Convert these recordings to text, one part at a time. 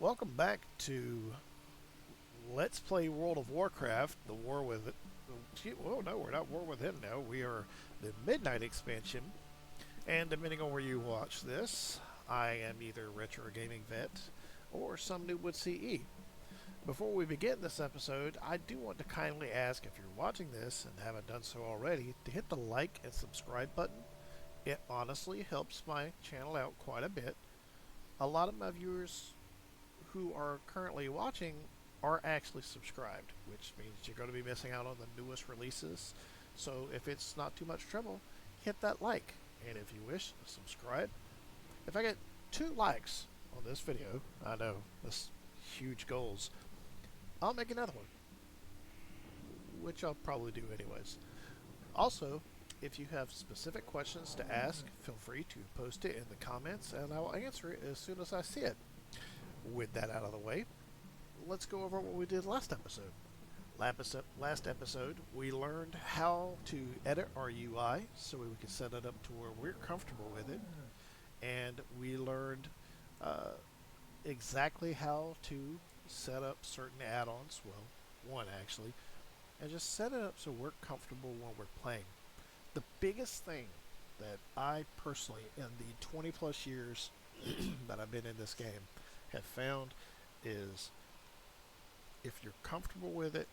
Welcome back to Let's Play World of Warcraft, the war with it. Oh no, we're not War Within now. We are the Midnight expansion. And depending on where you watch this, I am either Retro Gaming Vet or some noob with CE. Before we begin this episode, I do want to kindly ask if you're watching this and haven't done so already to hit the like and subscribe button. It honestly helps my channel out quite a bit. A lot of my viewers who are currently watching are actually subscribed, which means you're going to be missing out on the newest releases. So if it's not too much trouble, hit that like, and if you wish, subscribe. If I get 2 likes on this video, I know that's huge goals, I'll make another one, which I'll probably do anyways. Also, if you have specific questions to ask, feel free to post it in the comments and I will answer it as soon as I see it. With that out of the way, let's go over what we did last episode. Last episode, we learned how to edit our UI so we can set it up to where we're comfortable with it. And we learned exactly how to set up certain add-ons, well, one actually, and just set it up so we're comfortable when we're playing. The biggest thing that I personally, in the 20 plus years that I've been in this game, have found is if you're comfortable with it,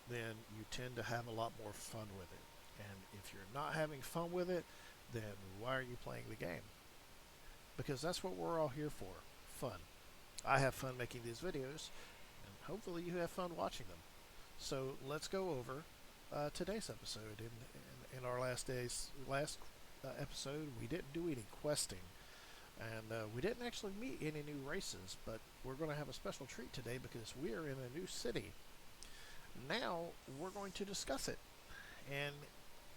then you tend to have a lot more fun with it. And if you're not having fun with it, then why are you playing the game? Because that's what we're all here for, fun. I have fun making these videos, and hopefully you have fun watching them. So let's go over today's episode. In our last episode, we didn't do any questing. And we didn't actually meet any new races, but we're going to have a special treat today because we are in a new city. Now we're going to discuss it. And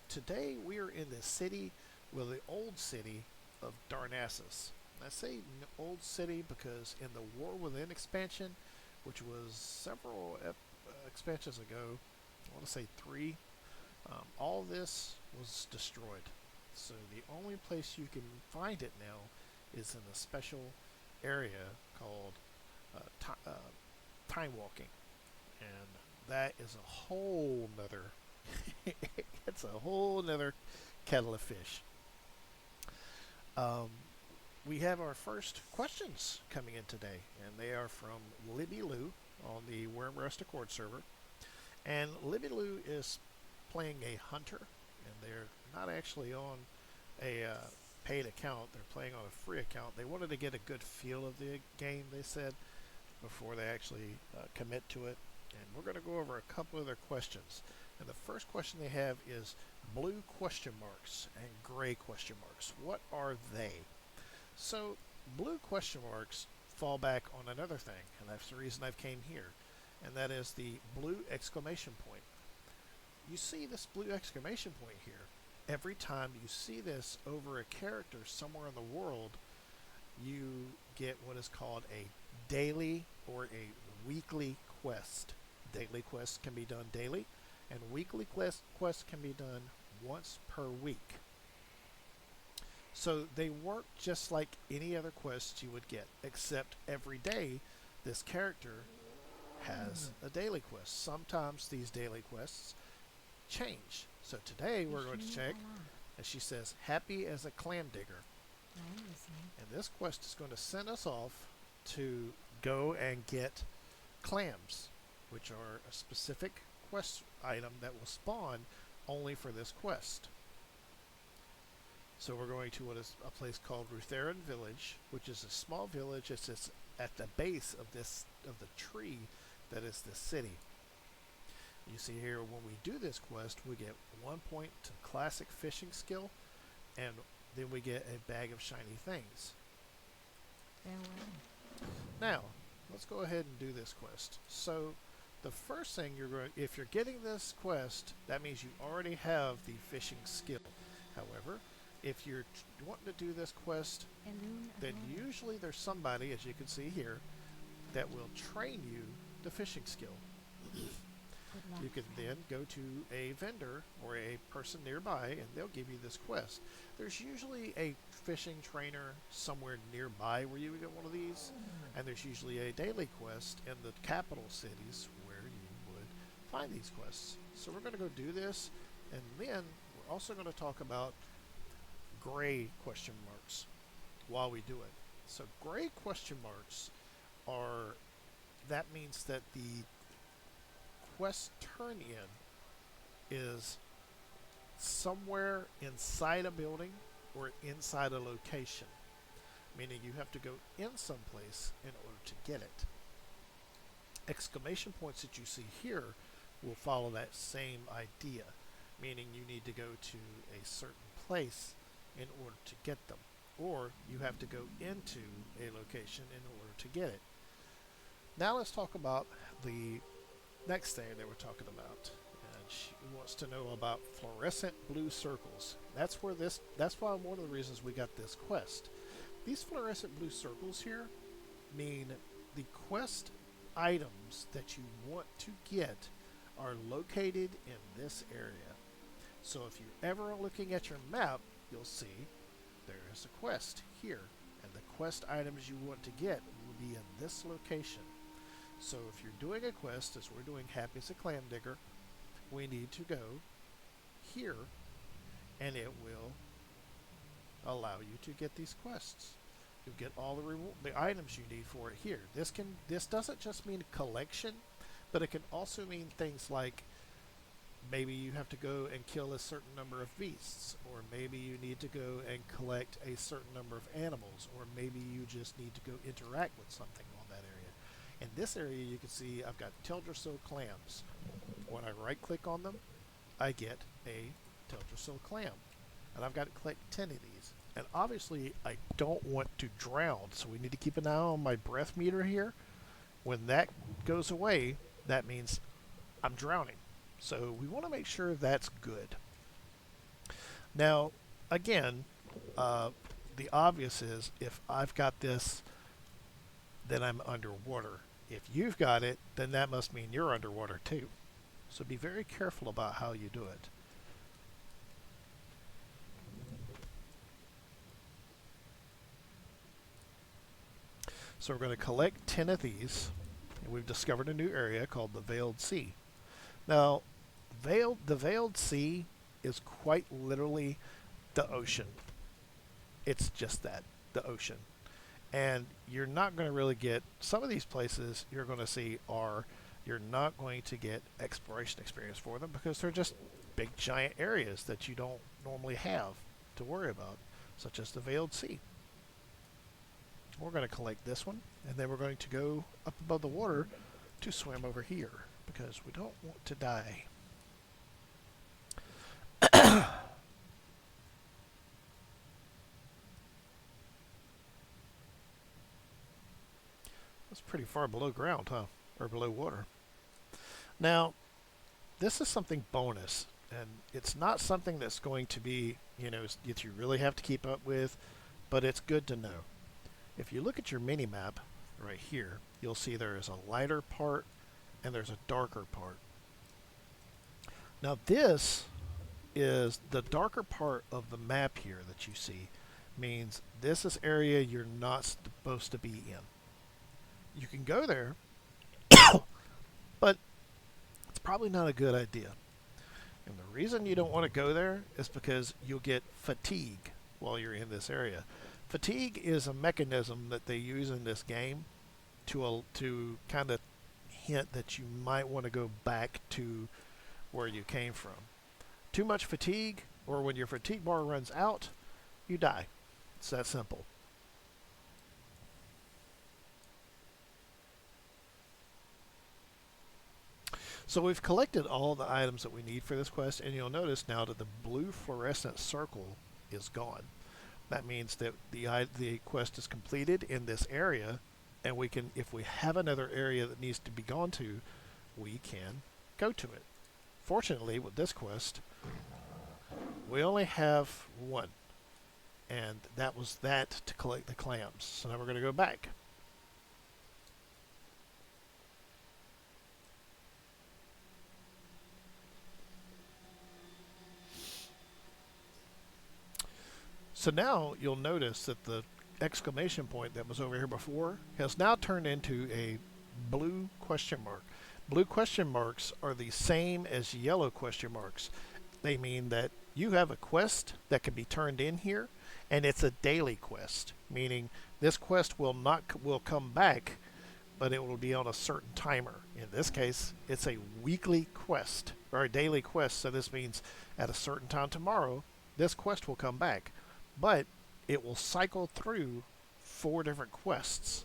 today we are in the city, well, the old city of Darnassus. I say old city because in the War Within expansion, which was several expansions ago, I want to say 3, all this was destroyed. So the only place you can find it now is in a special area called time walking, and that is a whole nother it's a whole nother kettle of fish. We have our first questions coming in today, and they are from Libby Lou on the Worm Rest Accord server. And Libby Lou is playing a hunter, and they're not actually on a paid account. They're playing on a free account. They wanted to get a good feel of the game, they said, before they actually commit to it. And we're going to go over a couple of their questions. And the first question they have is blue question marks and gray question marks. What are they? So blue question marks fall back on another thing, and that's the reason I've came here, and that is the blue exclamation point. You see this blue exclamation point here. Every time you see this over a character somewhere in the world, you get what is called a daily or a weekly quest. Daily quests can be done daily, and weekly quests can be done once per week. So they work just like any other quests you would get, except every day this character has a daily quest. Sometimes these daily quests change. So today we're going to check, and she says, happy as a clam digger. And this quest is going to send us off to go and get clams, which are a specific quest item that will spawn only for this quest. So we're going to what is a place called Rutheran Village, which is a small village. It's just at the base of the tree that is the city. You see here, when we do this quest, we get 1 point to classic fishing skill, and then we get a bag of shiny things. Now, let's go ahead and do this quest. So, the first thing if you're getting this quest, that means you already have the fishing skill. However, if you're wanting to do this quest, then usually there's somebody, as you can see here, that will train you the fishing skill. You can then go to a vendor or a person nearby and they'll give you this quest. There's usually a fishing trainer somewhere nearby where you would get one of these, and there's usually a daily quest in the capital cities where you would find these quests. So we're going to go do this, and then we're also going to talk about gray question marks while we do it. So gray question marks are, that means that the quest turn in is somewhere inside a building or inside a location, meaning you have to go in someplace in order to get it. Exclamation points that you see here will follow that same idea, meaning you need to go to a certain place in order to get them, or you have to go into a location in order to get it. Now let's talk about the next thing that we're talking about. And she wants to know about fluorescent blue circles. That's why one of the reasons we got this quest. These fluorescent blue circles here mean the quest items that you want to get are located in this area. So if you're ever looking at your map, you'll see there is a quest here, and the quest items you want to get will be in this location. So if you're doing a quest, as we're doing Happy as a Clam Digger, we need to go here, and it will allow you to get these quests. You'll get all the items you need for it here. This doesn't just mean collection, but it can also mean things like maybe you have to go and kill a certain number of beasts, or maybe you need to go and collect a certain number of animals, or maybe you just need to go interact with something on that area. In this area, you can see I've got Teldrassil clams. When I right click on them, I get a Teldrassil clam, and I've got to collect 10 of these. And obviously I don't want to drown, so we need to keep an eye on my breath meter here. When that goes away, that means I'm drowning. So we want to make sure that's good. Now, again, the obvious is if I've got this, then I'm underwater. If you've got it, then that must mean you're underwater too. So be very careful about how you do it. So we're going to collect 10 of these, and we've discovered a new area called the Veiled Sea. Now, the Veiled Sea is quite literally the ocean. It's just that, the ocean. And you're not going to really get, some of these places you're going to see are, you're not going to get exploration experience for them because they're just big giant areas that you don't normally have to worry about, such as the Veiled Sea. We're going to collect this one, and then we're going to go up above the water to swim over here because we don't want to die. That's pretty far below ground, huh? Or below water. Now, this is something bonus, and it's not something that's going to be, that you really have to keep up with, but it's good to know. If you look at your mini-map right here, you'll see there is a lighter part and there's a darker part. Now this is the darker part of the map here that you see, means this is area you're not supposed to be in. You can go there, but it's probably not a good idea. And the reason you don't want to go there is because you'll get fatigue while you're in this area. Fatigue is a mechanism that they use in this game to kind of hint that you might want to go back to where you came from. Too much fatigue, or when your fatigue bar runs out, you die. It's that simple. So we've collected all the items that we need for this quest, and you'll notice now that the blue fluorescent circle is gone. That means that the quest is completed in this area, and we can, if we have another area that needs to be gone to, we can go to it. Fortunately, with this quest, we only have one, and that was that to collect the clams. So now we're going to go back. So now you'll notice that the exclamation point that was over here before has now turned into a blue question mark. Blue question marks are the same as yellow question marks. They mean that you have a quest that can be turned in here, and it's a daily quest, meaning this quest will come back, but it will be on a certain timer. In this case, it's a weekly quest or a daily quest, so this means at a certain time tomorrow, this quest will come back, but it will cycle through 4 different quests.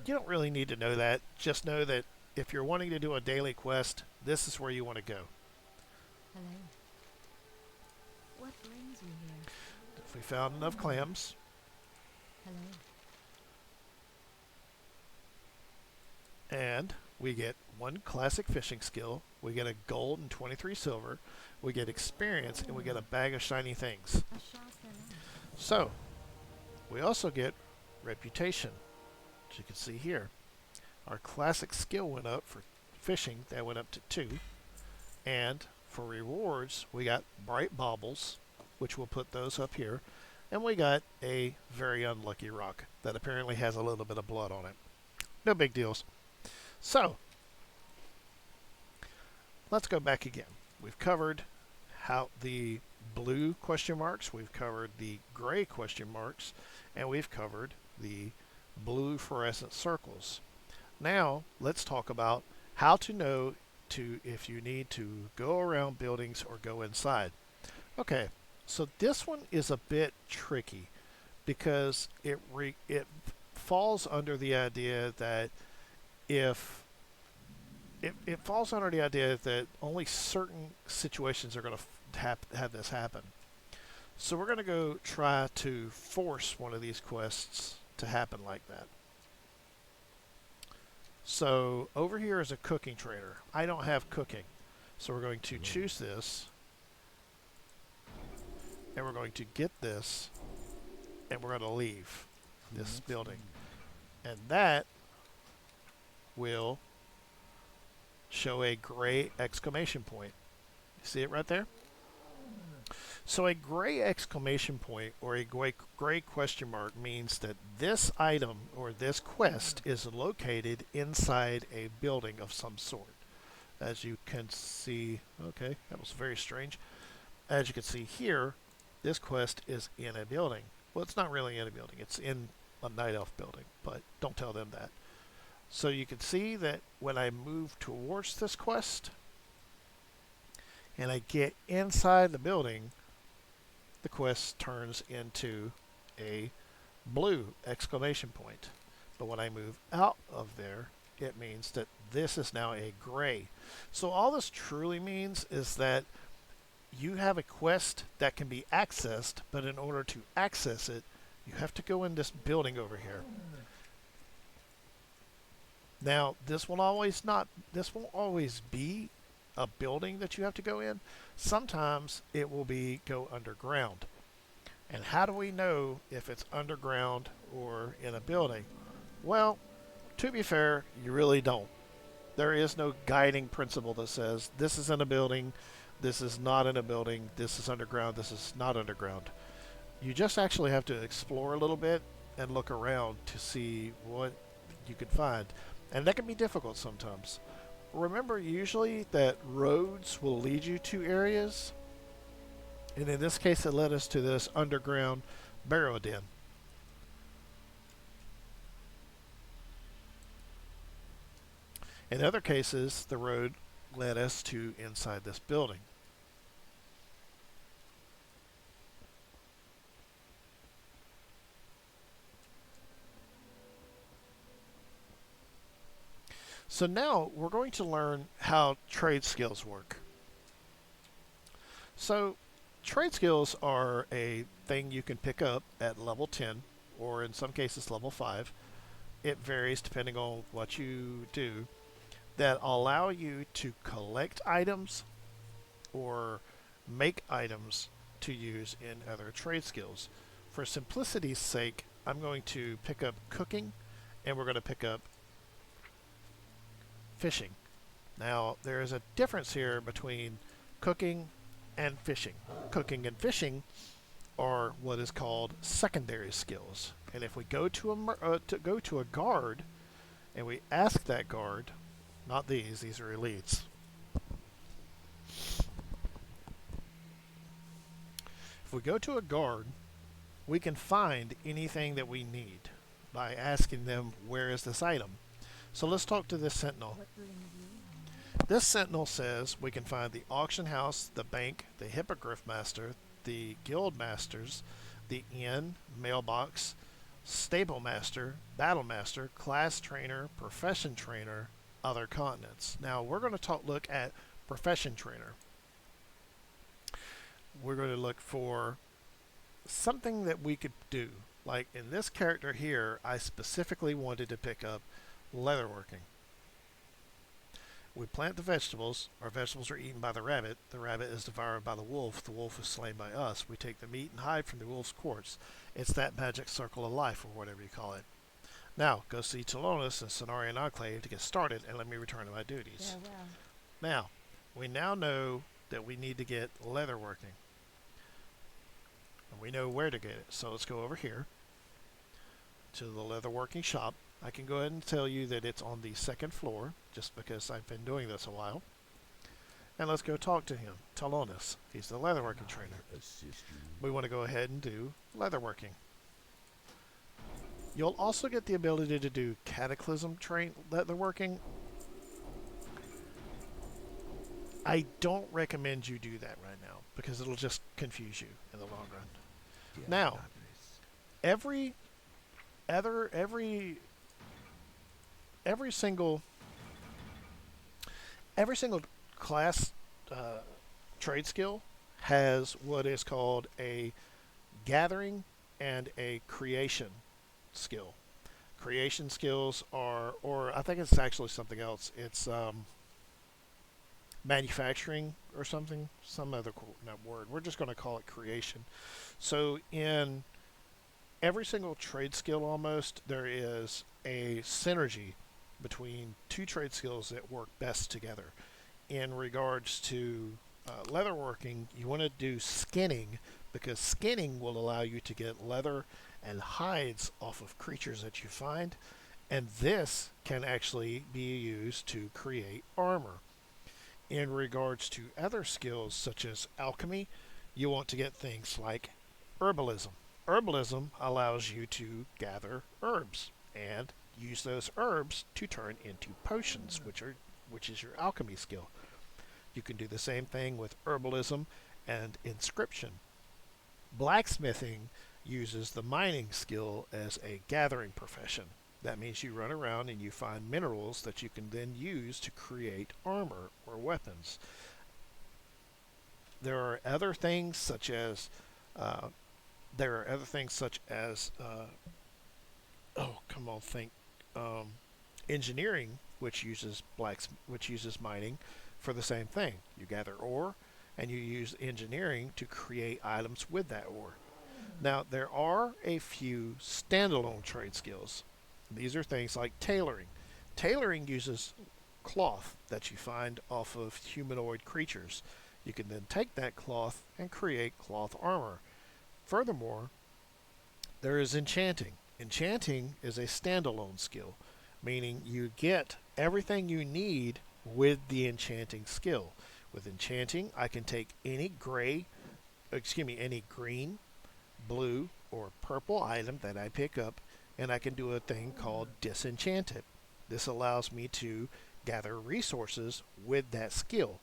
You don't really need to know that. Just know that if you're wanting to do a daily quest, this is where you want to go. Hello. What brings you here? If we found enough clams, Hello. and we get 1 classic fishing skill, we get a gold and 23 silver, we get experience, and we get a bag of shiny things. A shot alone. So, we also get reputation, as you can see here. Our classic skill went up for fishing, that went up to 2. And for rewards, we got bright baubles, which we'll put those up here. And we got a very unlucky rock that apparently has a little bit of blood on it. No big deals. So, let's go back again. We've covered how the blue question marks, we've covered the gray question marks, and we've covered the blue fluorescent circles. Now, let's talk about how to know if you need to go around buildings or go inside. Okay, so this one is a bit tricky because it falls under the idea that if it falls under the idea that only certain situations are going to have this happen. So we're going to go try to force one of these quests to happen like that. So over here is a cooking trader. I don't have cooking. So we're going to choose this. And we're going to get this. And we're going to leave this building. And that will show a gray exclamation point. You see it right there? So a gray exclamation point or a gray question mark means that this item or this quest is located inside a building of some sort. As you can see, okay, that was very strange. As you can see here, this quest is in a building. Well, it's not really in a building. It's in a night elf building, but don't tell them that. So you can see that when I move towards this quest and I get inside the building, the quest turns into a blue exclamation point. But when I move out of there, it means that this is now a gray. So all this truly means is that you have a quest that can be accessed, but in order to access it, you have to go in this building over here. Now, this won't always be a building that you have to go in. Sometimes it will go underground. And how do we know if it's underground or in a building? Well, to be fair, you really don't. There is no guiding principle that says this is in a building, this is not in a building, this is underground, this is not underground. You just actually have to explore a little bit and look around to see what you can find. And that can be difficult sometimes. Remember usually that roads will lead you to areas. And in this case, it led us to this underground barrow den. In other cases, the road led us to inside this building. So now we're going to learn how trade skills work. So trade skills are a thing you can pick up at level 10 or in some cases level 5. It varies depending on what you do, that allow you to collect items or make items to use in other trade skills. For simplicity's sake, I'm going to pick up cooking and we're going to pick up fishing. Now, there is a difference here between cooking and fishing. Cooking and fishing are what is called secondary skills. And if we go to a guard and we ask that guard, not these are elites. If we go to a guard, we can find anything that we need by asking them, where is this item? So let's talk to this sentinel. What brings you here? This sentinel says we can find the auction house, the bank, the hippogriff master, the guild masters, the inn, mailbox, stable master, battle master, class trainer, profession trainer, other continents. Now we're going to look at profession trainer. We're going to look for something that we could do. Like in this character here, I specifically wanted to pick up leatherworking. We plant the vegetables. Our vegetables are eaten by the rabbit. The rabbit is devoured by the wolf. The wolf is slain by us. We take the meat and hide from the wolf's corpse. It's that magic circle of life, or whatever you call it. Now, go see Talonis and Cenarian Enclave to get started, and let me return to my duties. Farewell. Now, we now know that we need to get leatherworking. And we know where to get it. So let's go over here to the leatherworking shop. I can go ahead and tell you that it's on the second floor, just because I've been doing this a while. And let's go talk to him. Talonis. He's the leatherworking trainer. We want to go ahead and do leatherworking. You'll also get the ability to do cataclysm leatherworking. I don't recommend you do that right now because it'll just confuse you in the long run. Now, every single class trade skill has what is called a gathering and a creation skill. Creation skills are, or I think it's actually something else. It's manufacturing or something, some other word. We're just going to call it creation. So in every single trade skill almost, there is a synergy between two trade skills that work best together. In regards to leatherworking, you want to do skinning because skinning will allow you to get leather and hides off of creatures that you find, and this can actually be used to create armor. In regards to other skills such as alchemy, you want to get things like herbalism. Herbalism allows you to gather herbs and use those herbs to turn into potions, which is your alchemy skill. You can do the same thing with herbalism and inscription. Blacksmithing uses the mining skill as a gathering profession. That means you run around and you find minerals that you can then use to create armor or weapons. There are other things such as engineering, which uses mining for the same thing. You gather ore and you use engineering to create items with that ore. Now, there are a few standalone trade skills. These are things like tailoring. Tailoring uses cloth that you find off of humanoid creatures. You can then take that cloth and create cloth armor. Furthermore, there is enchanting. Enchanting is a standalone skill, meaning you get everything you need with the enchanting skill. With enchanting, I can take any green, blue, or purple item that I pick up, and I can do a thing called disenchant it. This allows me to gather resources with that skill.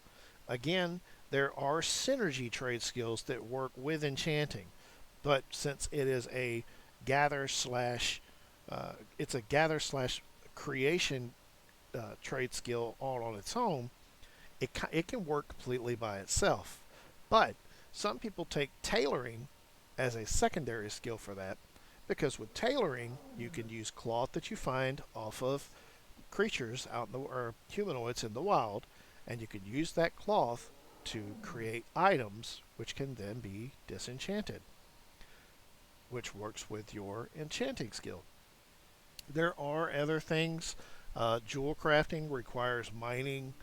Again, there are synergy trade skills that work with enchanting, but since it is a gather slash creation trade skill all on its own, it can work completely by itself. But some people take tailoring as a secondary skill for that, because with tailoring you can use cloth that you find off of creatures or humanoids in the wild, and you can use that cloth to create items which can then be disenchanted, which works with your enchanting skill. There are other things. Jewel crafting requires mining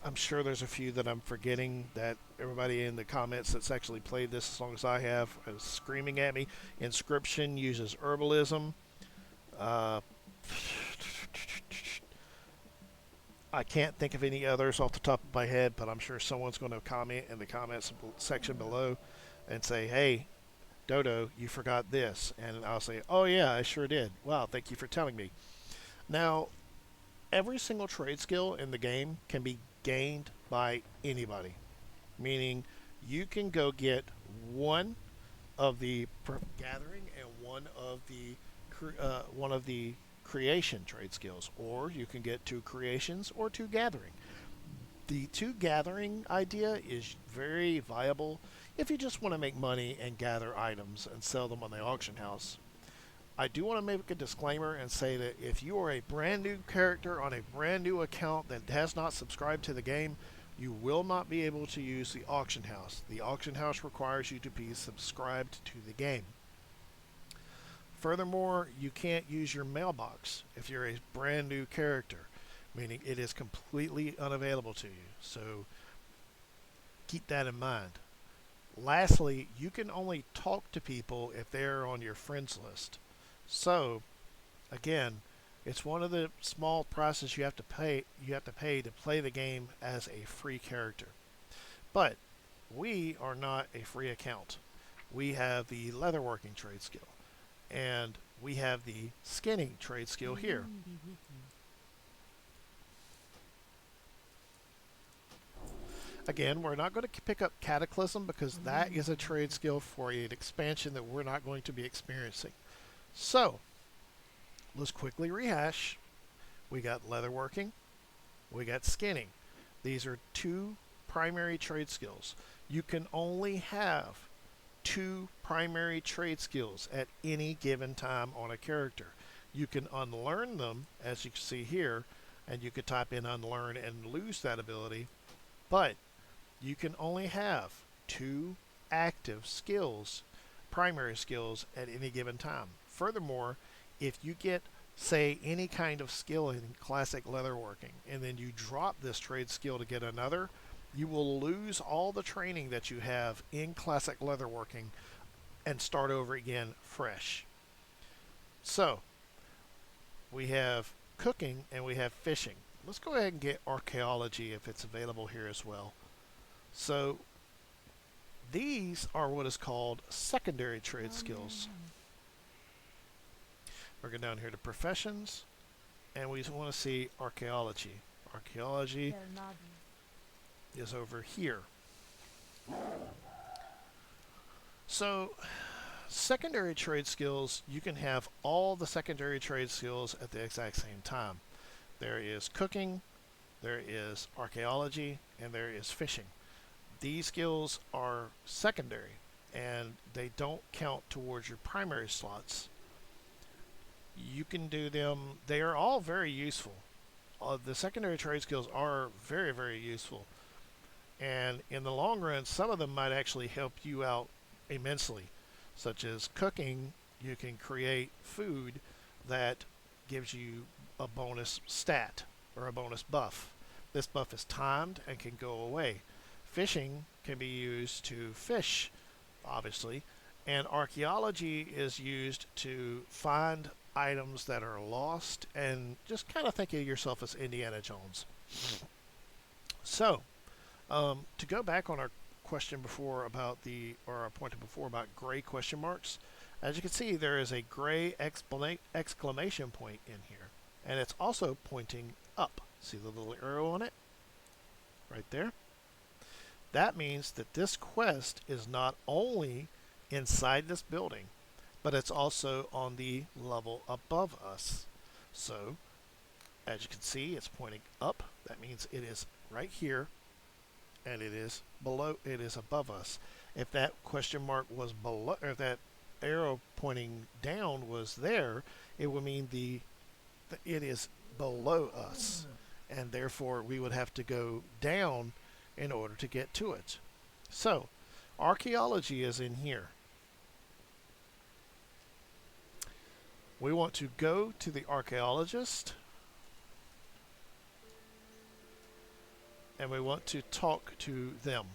I'm sure there's a few that I'm forgetting that everybody in the comments that's actually played this as long as I have is screaming at me. Inscription uses herbalism. Uh, I can't think of any others off the top of my head, but I'm sure someone's going to comment in the comments section below and say, hey, Dodo, you forgot this. And I'll say, oh, yeah, I sure did. Wow, thank you for telling me. Now, every single trade skill in the game can be gained by anybody, meaning you can go get one of the gathering and one of the creation trade skills, or you can get two creations or two gathering. The two gathering idea is very viable if you just want to make money and gather items and sell them on the auction house. I do want to make a disclaimer and say that if you are a brand new character on a brand new account that has not subscribed to the game, you will not be able to use the auction house. The auction house requires you to be subscribed to the game. Furthermore, you can't use your mailbox if you're a brand new character, meaning it is completely unavailable to you. So keep that in mind. Lastly, you can only talk to people if they're on your friends list. So, again, it's one of the small prices you have to pay. You have to pay to play the game as a free character. But we are not a free account. We have the leatherworking trade skill, and we have the skinning trade skill here. Again, we're not going to pick up Cataclysm because that is a trade skill for an expansion that we're not going to be experiencing. So, let's quickly rehash. We got leatherworking, we got skinning. These are two primary trade skills. You can only have two primary trade skills at any given time on a character. You can unlearn them, as you can see here, and you could type in unlearn and lose that ability, but you can only have two active skills, primary skills, at any given time. Furthermore, if you get, say, any kind of skill in classic leatherworking, and then you drop this trade skill to get another, you will lose all the training that you have in classic leatherworking and start over again fresh. So, we have cooking and we have fishing. Let's go ahead and get archaeology if it's available here as well. So these are what is called secondary trade skills. We're going down here to professions, and we want to see archaeology. Archaeology is over here. So secondary trade skills, you can have all the secondary trade skills at the exact same time. There is cooking, there is archaeology, and there is fishing. These skills are secondary and they don't count towards your primary slots. You can do them, they are all very useful. The secondary trade skills are very, very useful. And in the long run, some of them might actually help you out immensely, such as cooking. You can create food that gives you a bonus stat or a bonus buff. This buff is timed and can go away. Fishing can be used to fish, obviously, and archaeology is used to find items that are lost, and just kind of think of yourself as Indiana Jones. So, to go back on our question before about or our point before about gray question marks, as you can see, there is a gray exclamation point in here, and it's also pointing up. See the little arrow on it? Right there. That means that this quest is not only inside this building, but it's also on the level above us. So, as you can see, it's pointing up. That means it is right here, and it is below, it is above us. If that question mark was below, or if that arrow pointing down was there, it would mean it is below us, and therefore we would have to go down in order to get to it. So, archaeology is in here. We want to go to the archaeologist. and we want to talk to them.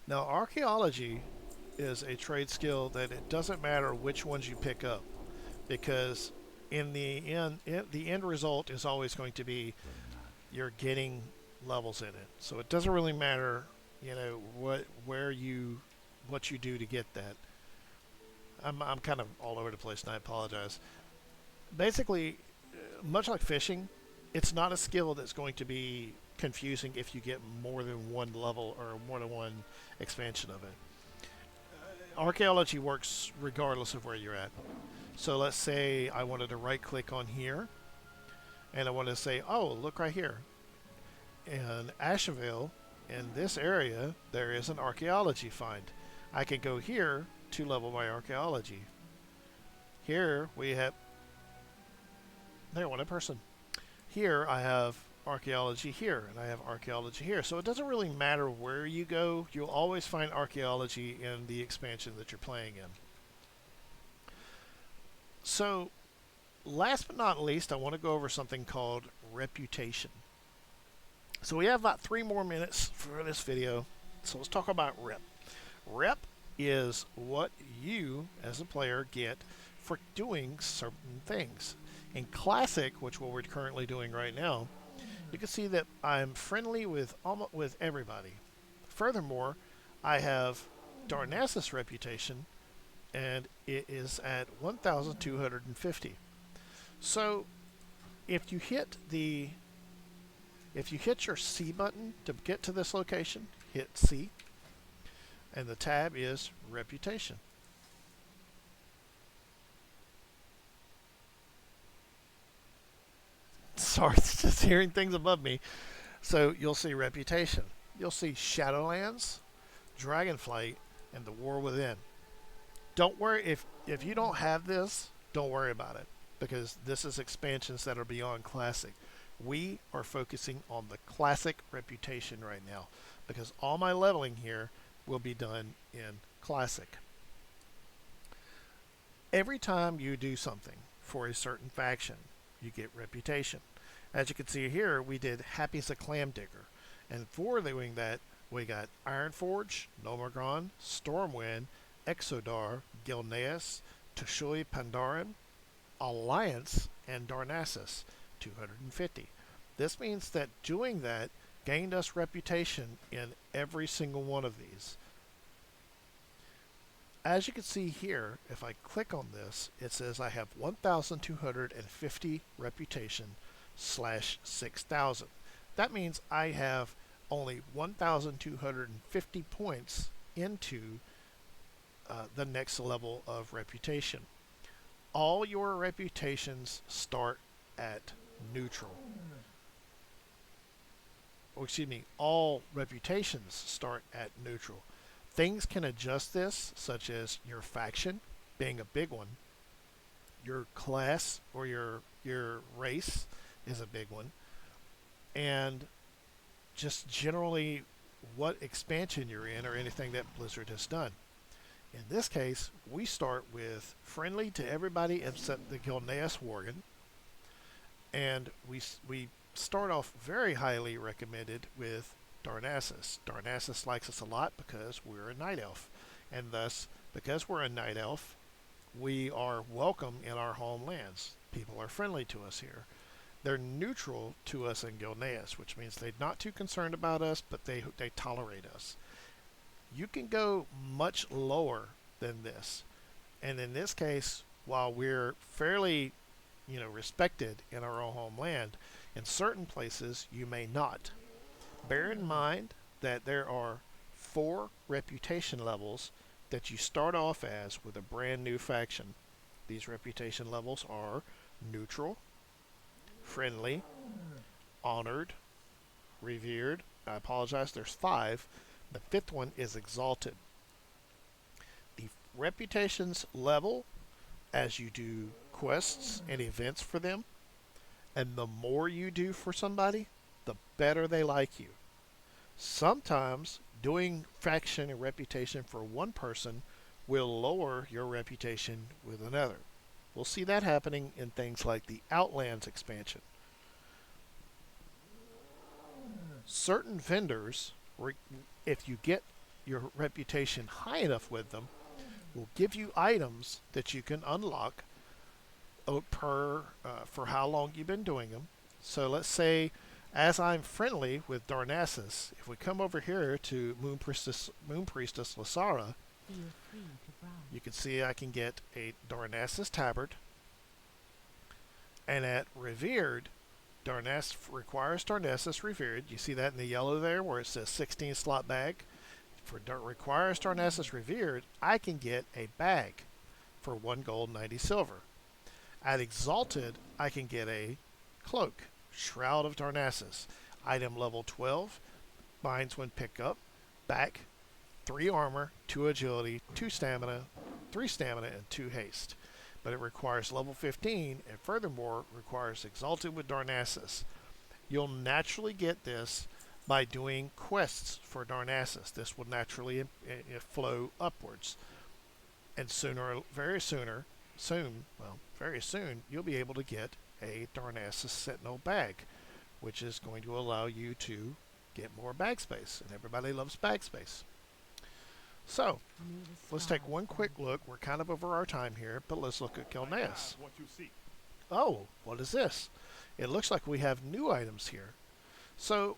Now, archaeology is a trade skill that it doesn't matter which ones you pick up because the end result is always going to be you're getting levels in it. So it doesn't really matter, what you do to get that. I'm kind of all over the place, and I apologize. Basically, much like fishing, it's not a skill that's going to be confusing if you get more than one level or more than one expansion of it. Archaeology works regardless of where you're at. So let's say I wanted to right click on here and I want to say, oh, look right here. In Asheville, in this area, there is an archaeology find. I can go here to level my archaeology. Here we have, there, one person. Here I have archaeology here, and I have archaeology here. So it doesn't really matter where you go, you'll always find archaeology in the expansion that you're playing in. So, last but not least, I want to go over something called reputation. So we have about 3 more minutes for this video. So let's talk about rep. Rep is what you, as a player, get for doing certain things. In Classic, which is what we're currently doing right now, you can see that I'm friendly with everybody. Furthermore, I have Darnassus reputation, and it is at 1,250. So, if you hit your C button to get to this location, hit C, and the tab is reputation. Sorry, it's just hearing things above me. So you'll see reputation. You'll see Shadowlands, Dragonflight, and the War Within. Don't worry if you don't have this, don't worry about it because this is expansions that are beyond Classic. We are focusing on the Classic reputation right now because all my leveling here will be done in Classic. Every time you do something for a certain faction, you get reputation. As you can see here, we did Happy's a Clam Digger. And for doing that, we got Ironforge, Nomargon, Stormwind, Exodar, Gilneas, Toshui Pandaren, Alliance, and Darnassus, 250. This means that doing that gained us reputation in every single one of these. As you can see here, if I click on this, it says I have 1,250 reputation / 6,000. That means I have only 1,250 points into the next level of reputation. All your reputations start at neutral. Or excuse me, all reputations start at neutral. Things can adjust this, such as your faction being a big one, your class or your race is a big one, and just generally what expansion you're in or anything that Blizzard has done. In this case, we start with friendly to everybody except the Gilneas Worgen, and we start off very highly recommended with Darnassus. Darnassus likes us a lot because we're a night elf, and thus, because we're a night elf, we are welcome in our homelands. People are friendly to us here. They're neutral to us in Gilneas, which means they're not too concerned about us, but they tolerate us. You can go much lower than this, and in this case, while we're fairly, respected in our own homeland, in certain places you may not. Bear in mind that there are 4 reputation levels that you start off as with a brand new faction. These reputation levels are neutral, friendly, honored, revered. I apologize, there's 5. The 5th one is exalted. The reputations level as you do quests and events for them, and the more you do for somebody, the better they like you. Sometimes doing faction and reputation for one person will lower your reputation with another. We'll see that happening in things like the Outlands expansion. Certain vendors, if you get your reputation high enough with them, will give you items that you can unlock for how long you've been doing them. So let's say, as I'm friendly with Darnassus, if we come over here to Moon Priestess Lysara, Feel free to browse. you can see I can get a Darnassus tabard, and at Revered, requires Darnassus Revered. You see that in the yellow there where it says 16 slot bag? For requires Darnassus Revered, I can get a bag for 1 gold, 90 silver. At Exalted, I can get a cloak, Shroud of Darnassus, item level 12, binds when picked up, back, 3 armor, 2 agility, 2 stamina, 3 stamina, and 2 haste. But it requires level 15, and furthermore requires Exalted with Darnassus. You'll naturally get this by doing quests for Darnassus. This will naturally flow upwards. And very soon, you'll be able to get a Darnassus Sentinel bag, which is going to allow you to get more bag space. And everybody loves bag space. So, let's take one quick look. We're kind of over our time here, but let's look at Gilneas. Oh, what is this? It looks like we have new items here. So,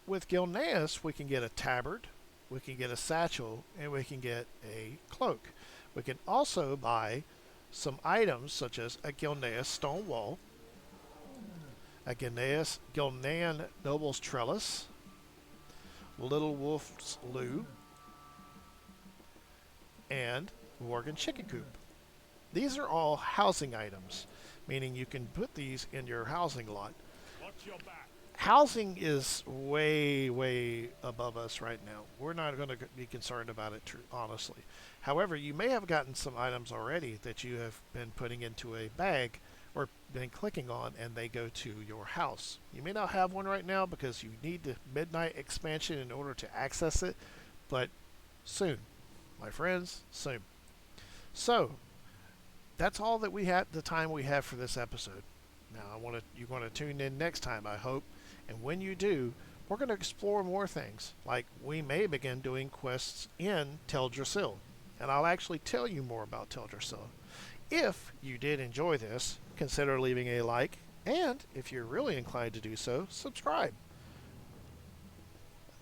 with Gilneas, we can get a tabard, we can get a satchel, and we can get a cloak. We can also buy some items such as a Gilneas stone wall, a Gilnean noble's trellis, little wolf's loo, and Worgen chicken coop. These are all housing items, meaning you can put these in your housing lot. Housing is way above us right now. We're not going to be concerned about it, honestly. However, you may have gotten some items already that you have been putting into a bag or been clicking on, and they go to your house. You may not have one right now because you need the midnight expansion in order to access it, but soon, my friends, soon. So, that's all that we have, the time we have for this episode. Now, you're going to tune in next time, I hope. And when you do, we're going to explore more things. Like, we may begin doing quests in Teldrassil. And I'll actually tell you more about Teldrassil. If you did enjoy this, consider leaving a like. And, if you're really inclined to do so, subscribe.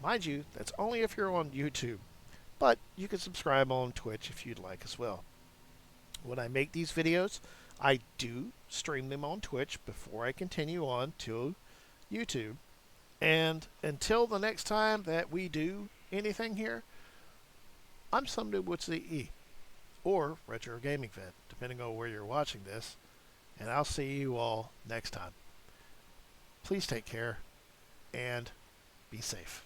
Mind you, that's only if you're on YouTube. But you can subscribe on Twitch if you'd like as well. When I make these videos, I do stream them on Twitch before I continue on to YouTube. And until the next time that we do anything here, I'm some dude with CE or Retro Gaming Vet, depending on where you're watching this. And I'll see you all next time. Please take care and be safe.